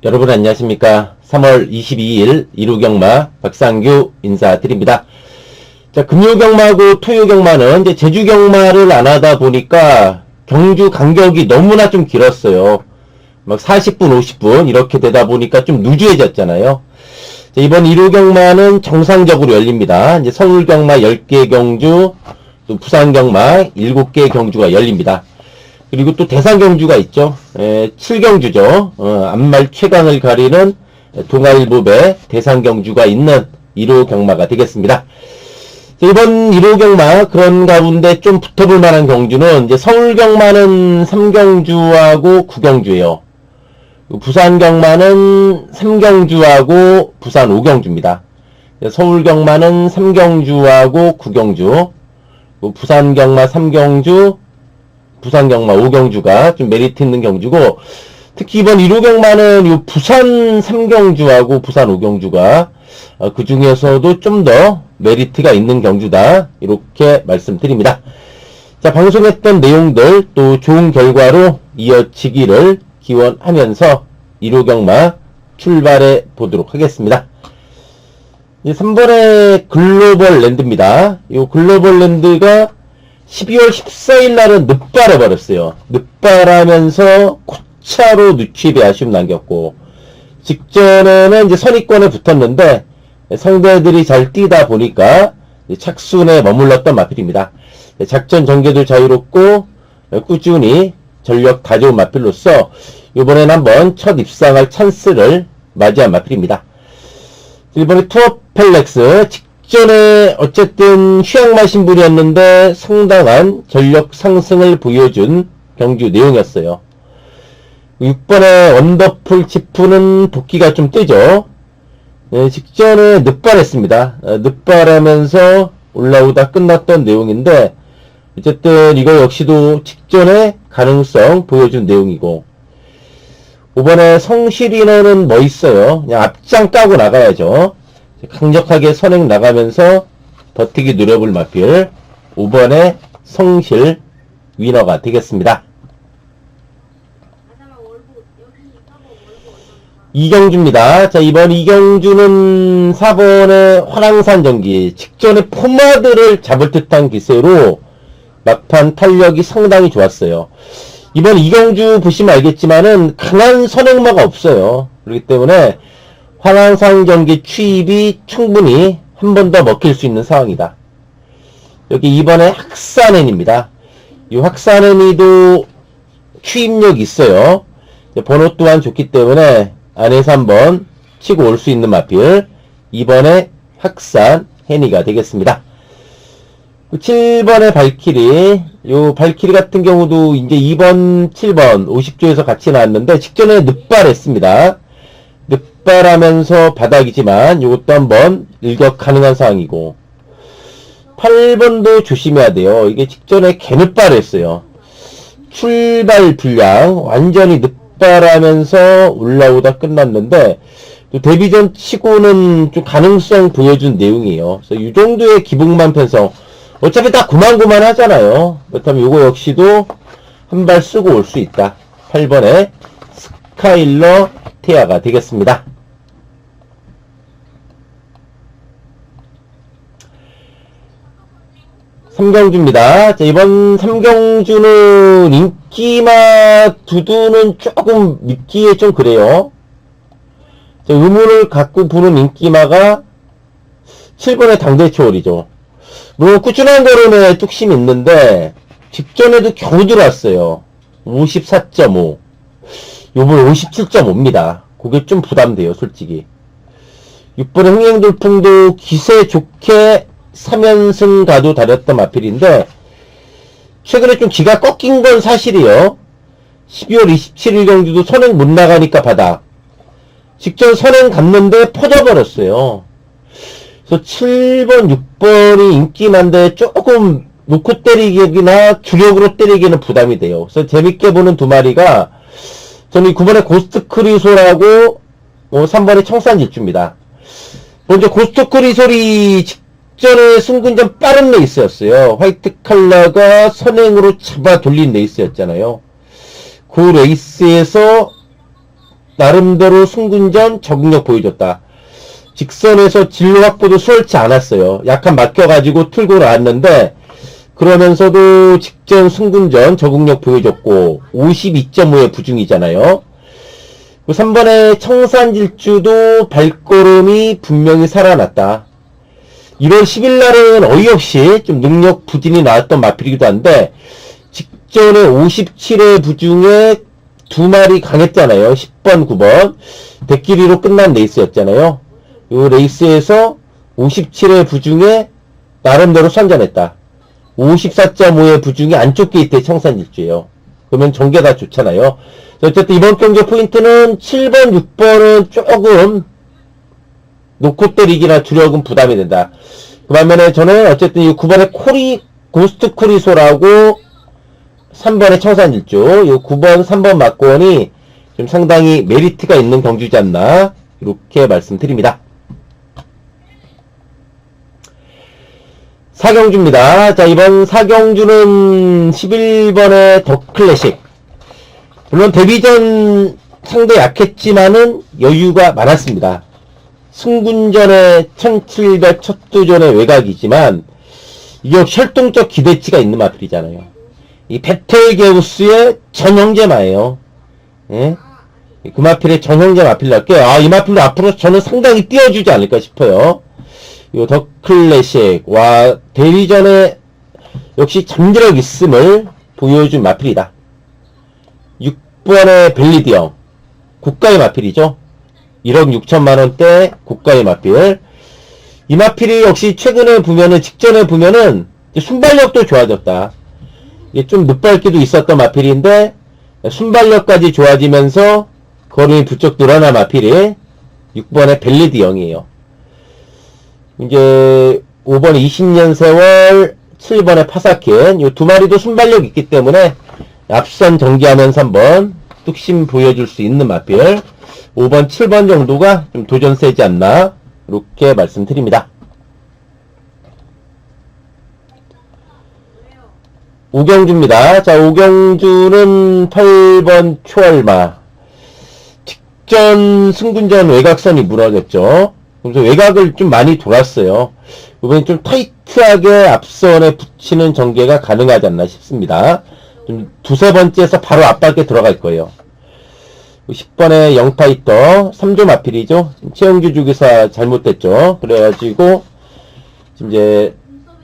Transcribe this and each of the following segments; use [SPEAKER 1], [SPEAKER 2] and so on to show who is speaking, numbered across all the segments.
[SPEAKER 1] 여러분 안녕하십니까. 3월 22일 일요경마 박상규 인사드립니다. 자, 금요경마하고 토요경마는 이제 제주경마를 안 하다 보니까 경주 간격이 너무나 좀 길었어요. 막 40분, 50분 이렇게 되다 보니까 좀 누주해졌잖아요. 자, 이번 일요경마는 정상적으로 열립니다. 이제 서울경마 10개 경주, 또 부산경마 7개 경주가 열립니다. 그리고 또 대상경주가 있죠. 7경주죠. 앞말 최강을 가리는 동아일보배 대상경주가 있는 1호 경마가 되겠습니다. 이번 1호 경마 그런 가운데 좀 붙어볼 만한 경주는 이제 서울경마는 3경주하고 9경주예요. 부산경마는 3경주하고 부산 5경주입니다. 서울경마는 3경주하고 9경주, 부산경마 3경주, 부산경마 5경주가 좀 메리트 있는 경주고, 특히 이번 1호 경마는 요 부산 3경주하고 부산 5경주가 그 중에서도 좀 더 메리트가 있는 경주다, 이렇게 말씀드립니다. 자, 방송했던 내용들 또 좋은 결과로 이어지기를 기원하면서 1호 경마 출발해 보도록 하겠습니다. 3번의 글로벌 랜드입니다. 이 글로벌 랜드가 12월 14일 날은 늑발해 버렸어요. 늑발하면서 고차로 누취입에 아쉬움 남겼고, 직전에는 이제 선의권에 붙었는데 상대들이 잘 뛰다 보니까 착순에 머물렀던 마필입니다. 작전 전개도 자유롭고 꾸준히 전력 가져온 마필로서 이번엔 한번 첫 입상할 찬스를 맞이한 마필입니다. 이번에 투어펠렉스 직전에 어쨌든 휴양마 신분이었는데 상당한 전력 상승을 보여준 경주 내용이었어요. 6번의 원더풀 치프는 복귀가 좀 뜨죠. 직전에 늑발했습니다. 늑발하면서 올라오다 끝났던 내용인데, 어쨌든 이거 역시도 직전에 가능성 보여준 내용이고, 5번에 성실인어는 뭐 있어요. 그냥 앞장 까고 나가야죠. 강력하게 선행 나가면서 버티기 노려볼 마필 5번의 성실 위너가 되겠습니다. 이경주입니다. 자, 이번 이경주는 4번의 화랑산 전기 직전에 포마드를 잡을 듯한 기세로 막판 탄력이 상당히 좋았어요. 이번 이경주 보시면 알겠지만은 강한 선행마가 없어요. 그렇기 때문에 화랑산 경기 취입이 충분히 한 번 더 먹힐 수 있는 상황이다. 여기 이번에 학산엔입니다. 이 학산엔이도 취입력 있어요. 번호 또한 좋기 때문에 안에서 한번 치고 올 수 있는 마필 이번에 학산헨이가 되겠습니다. 7번의 발키리, 요 발키리 같은 경우도 이제 2번, 7번 50조에서 같이 나왔는데 직전에 늑발했습니다. 늑발하면서 바닥이지만 이것도 한번 일격 가능한 상황이고, 8번도 조심해야 돼요. 이게 직전에 개늑발했어요. 출발 불량 완전히 늑발하면서 올라오다 끝났는데 또 데뷔전 치고는 좀 가능성 보여준 내용이에요. 그래서 이 정도의 기복만 편성, 어차피 다 고만고만 하잖아요. 그렇다면 요거 역시도 한 발 쓰고 올 수 있다. 8번에 스카일러 테아가 되겠습니다. 삼경주입니다. 자, 이번 삼경주는 인기마 두두는 조금 믿기에 좀 그래요. 자, 의문을 갖고 보는 인기마가 7번의 당대초월이죠. 물론 꾸준한 거론에 뚝심이 있는데 직전에도 겨우 들어왔어요. 54.5. 요번 57.5입니다. 그게 좀 부담돼요, 솔직히. 6번의 흥행돌풍도 기세 좋게 3연승 가도 다녔던 마필인데 최근에 좀 기가 꺾인 건 사실이에요. 12월 27일 경주도 선행 못 나가니까 바닥. 직전 선행 갔는데 퍼져버렸어요. 그래서 7번, 6번이 인기만데 조금 놓고 때리기나 주력으로 때리기는 부담이 돼요. 그래서 재밌게 보는 두 마리가 저는 9번의 고스트 크리솔하고 3번의 청산질주입니다. 먼저 고스트 크리솔이 직전에 승근전 빠른 레이스였어요. 화이트 칼라가 선행으로 잡아 돌린 레이스였잖아요. 그 레이스에서 나름대로 승군전 적응력 보여줬다. 직선에서 진로 확보도 수월치 않았어요. 약간 막혀가지고 틀고 나왔는데 그러면서도 직전 승군전 적응력 보여줬고 52.5의 부중이잖아요. 3번의 청산질주도 발걸음이 분명히 살아났다. 1월 10일 날은 어이없이 좀 능력 부진이 나왔던 마필이기도 한데 직전에 57회 부중에 두 마리 강했잖아요. 10번, 9번 대끼리로 끝난 레이스였잖아요. 이 레이스에서 57회 부중에 나름대로 선전했다. 54.5의 부중이 안쪽 게이트의 청산질주예요. 그러면 전개 다 좋잖아요. 어쨌든 이번 경기 포인트는 7번, 6번은 조금 놓고 때리기나 주력은 부담이 된다. 그 반면에 저는 어쨌든 이 9번의 고스트 코리소라고 3번의 청산질주, 이 9번, 3번 막권이 좀 상당히 메리트가 있는 경주지 않나 이렇게 말씀드립니다. 4경주입니다. 자, 이번 4경주는 11번의 더 클래식. 물론 데뷔전 상대 약했지만은 여유가 많았습니다. 승군전의 1700 첫두전의 외곽이지만 이게 혈통적 기대치가 있는 마필이잖아요. 이 베텔게우스의 전형제마예요. 예? 그 마필의 전형제 마필답게 이 마필도 앞으로 저는 상당히 띄워주지 않을까 싶어요. 이 더 클래식 와 데뷔전에 역시 잠재력 있음을 보여준 마필이다. 6번의 벨리디형 국가의 마필이죠. 1억 6천만원대 국가의 마필. 이 마필이 역시 최근에 보면은 직전에 보면은 순발력도 좋아졌다. 이게 좀 늦발기도 있었던 마필인데 순발력까지 좋아지면서 걸음이 부쩍 늘어난 마필이 6번의 벨리디형이에요. 이제 5번에 20년 세월 7번에 파사킨 이 두 마리도 순발력 있기 때문에 앞선 정지하면서 한번 뚝심 보여줄 수 있는 마필 5번 7번 정도가 좀 도전세지 않나 이렇게 말씀드립니다. 5경주입니다. 자, 5경주는 8번 초월마 직전 승군전 외곽선이 무너졌죠. 그래서 외곽을 좀 많이 돌았어요. 이번엔 좀 타이트하게 앞선에 붙이는 전개가 가능하지 않나 싶습니다. 좀 두세 번째에서 바로 앞밖에 들어갈 거예요. 10번의 영파이터 3조 마필이죠. 최영주 주기사 잘못됐죠. 그래가지고 지금 이제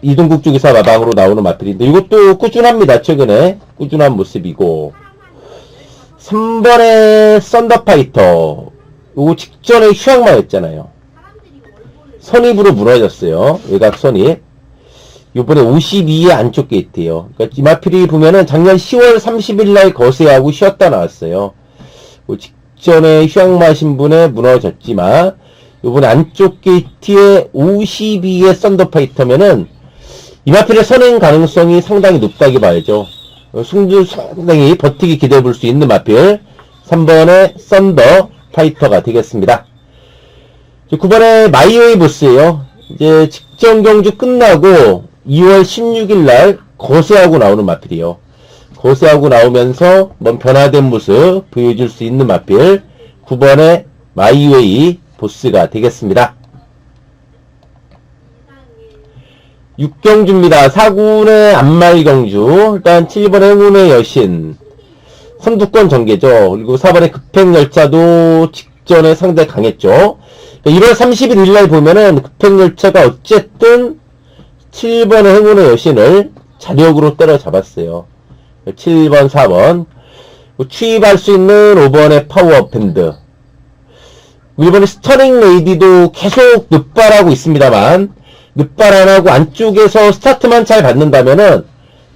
[SPEAKER 1] 이동국 주기사 마방으로 나오는 마필인데 이것도 꾸준합니다. 최근에 꾸준한 모습이고 3번의 썬더파이터 요거 직전에 휴양마였잖아요. 선입으로 무너졌어요. 외곽 선입. 요번에 52의 안쪽 게이트예요. 그러니까 이 마필이 보면은 작년 10월 30일 날 거세하고 쉬었다 나왔어요. 직전에 휴양마 신분에 무너졌지만 요번에 안쪽 게이트에 52의 썬더파이터면은 이 마필의 선행 가능성이 상당히 높다고 봐야죠. 승주 상당히 버티기 기대해 볼 수 있는 마필 3번의 썬더파이터가 되겠습니다. 9번의 마이웨이 보스예요. 이제 직전 경주 끝나고 2월 16일 날 거세하고 나오는 마필이에요. 거세하고 나오면서 뭔 변화된 모습 보여줄 수 있는 마필 9번의 마이웨이 보스가 되겠습니다. 6경주입니다. 4군의 안말경주 일단 7번의 행운의 여신 선두권 전개죠. 그리고 4번의 급행열차도 직전에 상당히 강했죠. 1월 31일 날 보면은 급행열차가 어쨌든 7번의 행운의 여신을 자력으로 때려잡았어요. 7번, 4번. 취입할 수 있는 5번의 파워밴드. 1번의 스터닝 레이디도 계속 늑발하고 있습니다만, 늑발 안 하고 안쪽에서 스타트만 잘 받는다면은,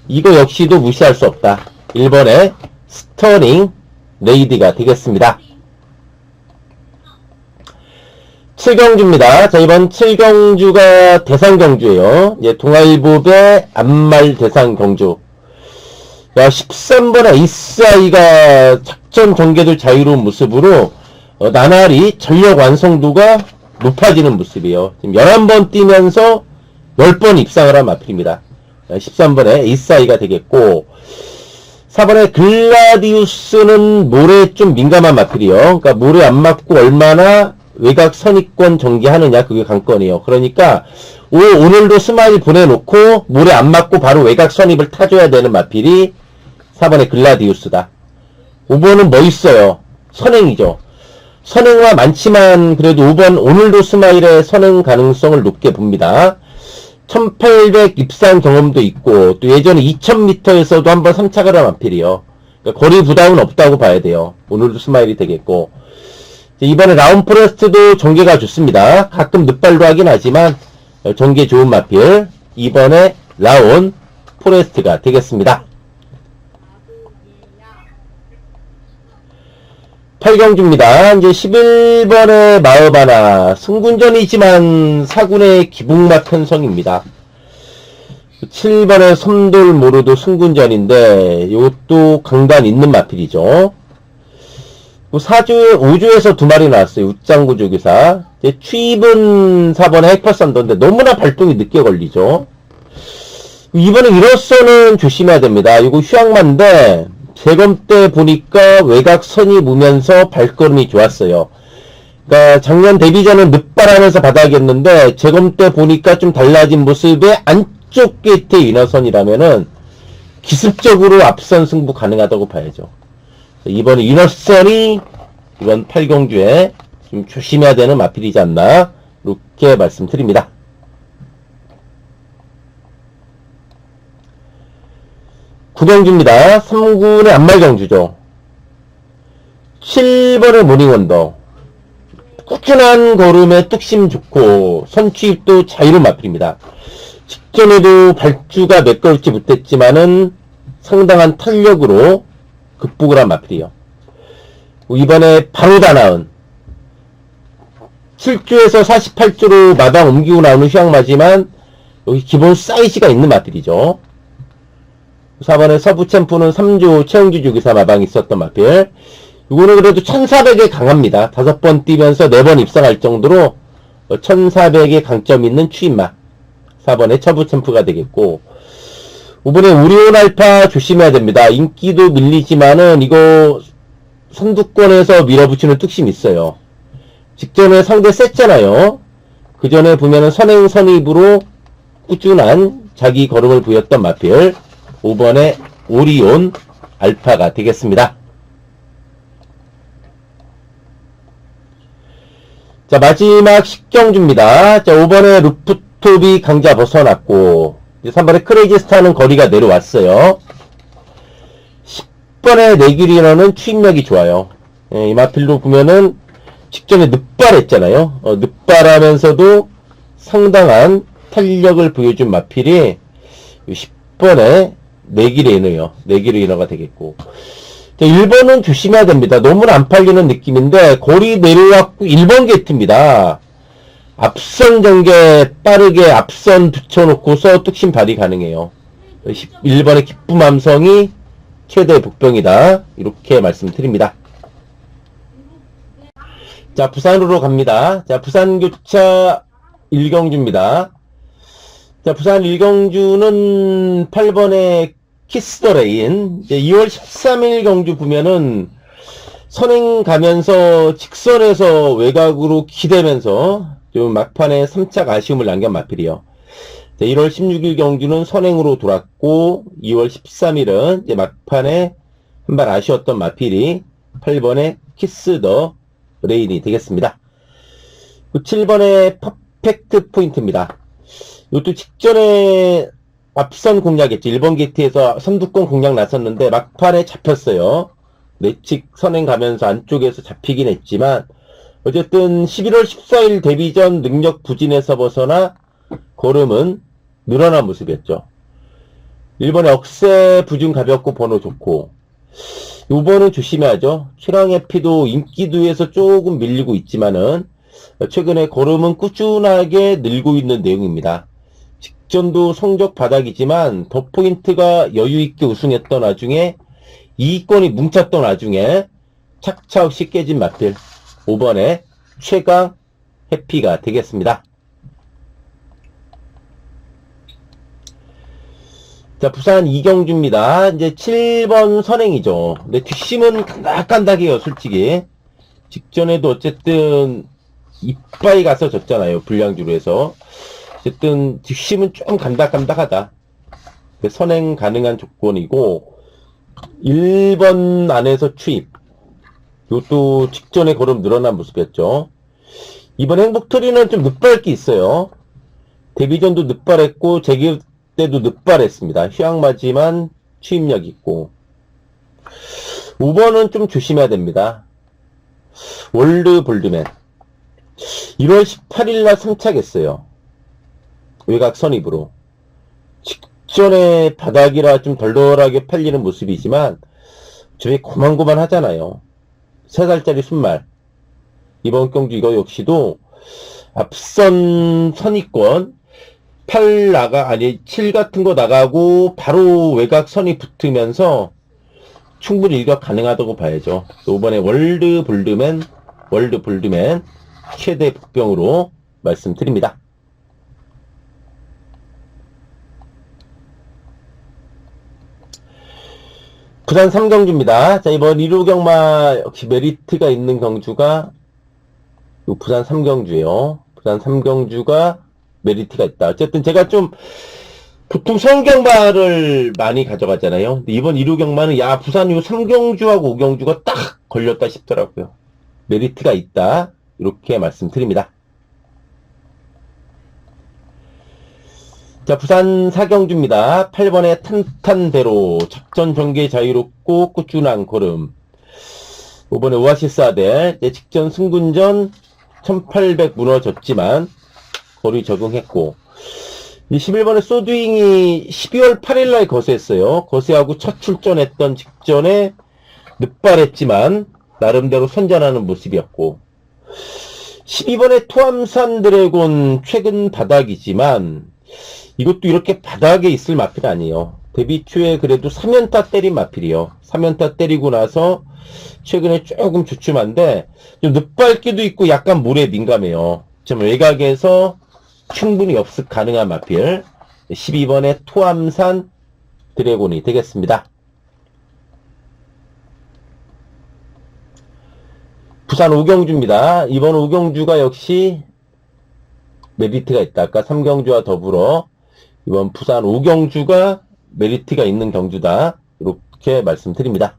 [SPEAKER 1] 이거 역시도 무시할 수 없다. 1번의 스터닝 레이디가 되겠습니다. 7경주입니다. 자, 이번 7경주가 대상경주예요. 이제 동아일보배 안말 대상경주. 야, 13번의 에이스아이가 작전 전개도 자유로운 모습으로 나날이 전력 완성도가 높아지는 모습이에요. 지금 11번 뛰면서 10번 입상을 한 마필입니다. 13번의 에이스아이가 되겠고 4번에 글라디우스는 모래에 좀 민감한 마필이요. 그러니까 모래 안 맞고 얼마나 외곽 선입권 전개하느냐, 그게 관건이에요. 그러니까 오늘도 스마일 보내놓고 모래 안 맞고 바로 외곽 선입을 타줘야 되는 마필이 4번의 글라디우스다. 5번은 뭐 있어요? 선행이죠. 선행화 많지만 그래도 5번 오늘도 스마일의 선행 가능성을 높게 봅니다. 1800 입상 경험도 있고 또 예전에 2000m에서도 한번 3차 가라 마필이요. 그러니까 거리 부담은 없다고 봐야 돼요. 오늘도 스마일이 되겠고, 이번에 라운 포레스트도 전개가 좋습니다. 가끔 늦발도 하긴 하지만 전개 좋은 마필, 이번에 라운 포레스트가 되겠습니다. 8경주입니다. 이제 11번의 마으바나, 승군전이지만 사군의 기복맛 편성입니다. 7번의 섬돌모르도 승군전인데 이것도 강단 있는 마필이죠. 5주에서 2마리 나왔어요. 웃장구조교사. 취입은 4번의 핵퍼선더인데 너무나 발동이 늦게 걸리죠. 이번에 이로서는 조심해야 됩니다. 이거 휴양만인데 재검 때 보니까 외곽선이 무면서 발걸음이 좋았어요. 그러니까 작년 데뷔전은 늦발하면서 바닥이었는데 재검 때 보니까 좀 달라진 모습에 안쪽 게이트의 인어선이라면은 기습적으로 앞선 승부 가능하다고 봐야죠. 이번에 인어선이 이번 8경주에 좀 조심해야 되는 마필이지 않나, 이렇게 말씀드립니다. 9경주입니다. 3군의 안말경주죠. 7번의 모닝원더. 꾸준한 걸음에 뚝심 좋고 선취입도 자유로운 마필입니다. 직전에도 발주가 매끄럽지 못했지만은 상당한 탄력으로 극복을 한 마필이요. 이번에 바로 다 나은 7주에서 48주로 마당 옮기고 나오는 휴양마지만 여기 기본 사이즈가 있는 마필이죠. 4번에 서부챔프는 3조 최영주 주기사 마방이 있었던 마필. 이거는 그래도 1400에 강합니다. 5번 뛰면서 4번 입상할 정도로 1400에 강점 있는 추임마. 4번에 처부챔프가 되겠고, 5번에 오리온 알파 조심해야 됩니다. 인기도 밀리지만은 이거 선두권에서 밀어붙이는 뚝심이 있어요. 직전에 상대 셌잖아요. 그 전에 보면은 선행 선입으로 꾸준한 자기 걸음을 보였던 마필. 5번에 오리온 알파가 되겠습니다. 자, 마지막 10경주입니다. 자, 5번에 루프톱이 강자 벗어났고, 3번에 크레이지 스타는 거리가 내려왔어요. 10번에 내규리너는 추임력이 좋아요. 이 마필로 보면은 직전에 늦발했잖아요. 늦발하면서도 상당한 탄력을 보여준 마필이 10번에 내기레이너요. 내기레이너가 되겠고. 자, 1번은 조심해야 됩니다. 너무나 안 팔리는 느낌인데 거리 내려왔고 1번 게이트입니다. 앞선 전개 빠르게 앞선 붙여놓고서 뚝심 발휘 가능해요. 1번의 기쁨 함성이 최대 복병이다, 이렇게 말씀드립니다. 자, 부산으로 갑니다. 자, 부산교차 1경주입니다. 자, 부산 1경주는 8번의 키스 더 레인. 2월 13일 경주 보면은 선행 가면서 직선에서 외곽으로 기대면서 좀 막판에 3착 아쉬움을 남긴 마필이요. 1월 16일 경주는 선행으로 돌았고, 2월 13일은 이제 막판에 한 발 아쉬웠던 마필이 8번의 키스 더 레인이 되겠습니다. 7번의 퍼펙트 포인트입니다. 이것도 직전에 앞선 공략했죠. 1번 게이트에서 선두권 공략 났었는데 막판에 잡혔어요. 내측 선행 가면서 안쪽에서 잡히긴 했지만 어쨌든 11월 14일 데뷔전 능력 부진에서 벗어나 걸음은 늘어난 모습이었죠. 1번에 억세 부중 가볍고 번호 좋고, 요번은 조심해야죠. 최랑의 피도 인기도에서 조금 밀리고 있지만은 최근에 걸음은 꾸준하게 늘고 있는 내용입니다. 직전도 성적 바닥이지만 더 포인트가 여유있게 우승했던 와중에 이권이 뭉쳤던 와중에 착차 없이 깨진 마필 5번에 최강 해피가 되겠습니다. 자, 자, 부산 이경주입니다. 이제 7번 선행이죠. 근데 뒷심은 깐닥깐닥해요, 솔직히. 직전에도 어쨌든 이빠이 가서 졌잖아요, 불량주로 해서. 어쨌든 뒷심은 좀 간닥간닥하다. 선행 가능한 조건이고 1번 안에서 추입. 이것도 직전에 걸음 늘어난 모습이었죠. 이번 행복트리는 좀 늦발기 있어요. 데뷔전도 늦발했고 재기업 때도 늦발했습니다. 휴양맞이만 추입력 있고 5번은 좀 조심해야 됩니다. 월드 볼드맨 1월 18일날 선착했어요. 외곽 선입으로 직전에 바닥이라 좀 덜덜하게 팔리는 모습이지만 저희 고만고만 하잖아요. 3살짜리 순말 이번 경주 이거 역시도 앞선 선입권 7 같은 거 나가고 바로 외곽 선이 붙으면서 충분히 일각 가능하다고 봐야죠. 이번에 월드 볼드맨 최대 복병으로 말씀드립니다. 부산 3경주입니다. 자, 이번 1호 경마 역시 메리트가 있는 경주가 부산 3경주예요. 부산 3경주가 메리트가 있다. 어쨌든 제가 좀 보통 서울경마를 많이 가져가잖아요. 근데 이번 1호 경마는 야 부산 요 3경주하고 5경주가 딱 걸렸다 싶더라고요. 메리트가 있다. 이렇게 말씀드립니다. 자, 부산 4경주입니다. 8번에 탄탄대로 작전 전개 자유롭고 꾸준한 걸음. 5번에 오아시스 아델 직전 승군전 1800 무너졌지만 거리 적응했고 11번에 소드윙이 12월 8일날 거세했어요. 거세하고 첫 출전했던 직전에 늦발했지만 나름대로 선전하는 모습이었고 12번에 토암산 드래곤 최근 바닥이지만 이것도 이렇게 바닥에 있을 마필 아니에요. 데뷔 초에 그래도 3연타 때린 마필이요. 3연타 때리고 나서 최근에 조금 주춤한데 좀 늦발기도 있고 약간 물에 민감해요. 좀 외곽에서 충분히 엽습 가능한 마필 12번의 토암산 드래곤이 되겠습니다. 부산 5경주입니다. 이번 5경주가 역시 메리트가 있다. 아까 3경주와 더불어 이번 부산 5경주가 메리트가 있는 경주다. 이렇게 말씀드립니다.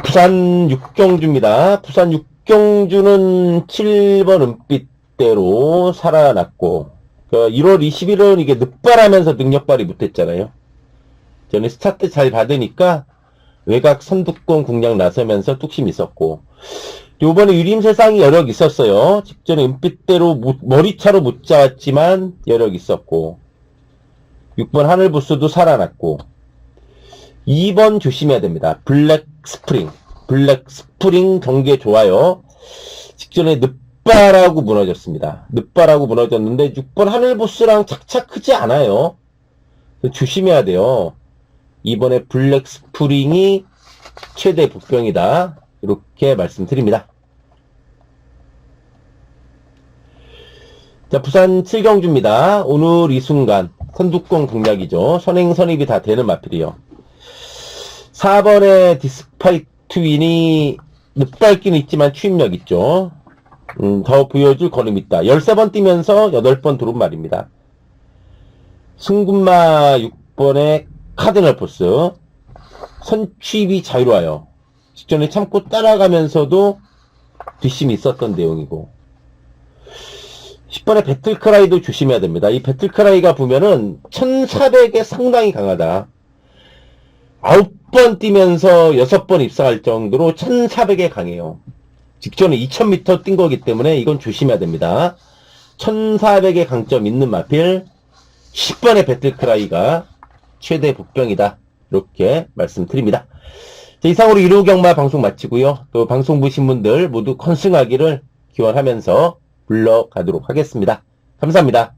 [SPEAKER 1] 부산 6경주입니다. 부산 6경주는 7번 은빛대로 살아났고 1월 20일은 이게 늦발하면서 능력발이 못했잖아요. 저는 스타트 잘 받으니까 외곽 선두권 공략 나서면서 뚝심 있었고 요번에 유림세상이 여력 있었어요. 직전에 은빛대로 머리차로 못 잡았지만 여력 있었고 6번 하늘부스도 살아났고 2번 조심해야 됩니다. 블랙 스프링 경계 좋아요. 직전에 늦발하고 무너졌습니다. 늦발하고 무너졌는데 6번 하늘부스랑 착착 크지 않아요. 조심해야 돼요. 이번에 블랙 스프링이 최대 복병이다. 이렇게 말씀드립니다. 자, 부산 7경주입니다. 오늘 이 순간 선두권 공략이죠. 선행 선입이 다 되는 마필이요. 4번에 디스파이트 윈이 늦발기는 있지만 추임력 있죠. 더 보여줄 걸음 있다. 13번 뛰면서 8번 들어온 말입니다. 승군마 6번에 카드널 포스 선취입이 자유로워요. 직전에 참고 따라가면서도 뒷심이 있었던 내용이고 10번에 배틀크라이도 조심해야 됩니다. 이 배틀크라이가 보면은 1400에 상당히 강하다. 9번 뛰면서 6번 입상할 정도로 1400에 강해요. 직전에 2000m 뛴 거기 때문에 이건 조심해야 됩니다. 1400의 강점 있는 마필 10번의 배틀크라이가 최대 복병이다. 이렇게 말씀드립니다. 자, 이상으로 1호 경마 방송 마치고요. 또 방송 보신 분들 모두 컨승하기를 기원하면서 물러가도록 하겠습니다. 감사합니다.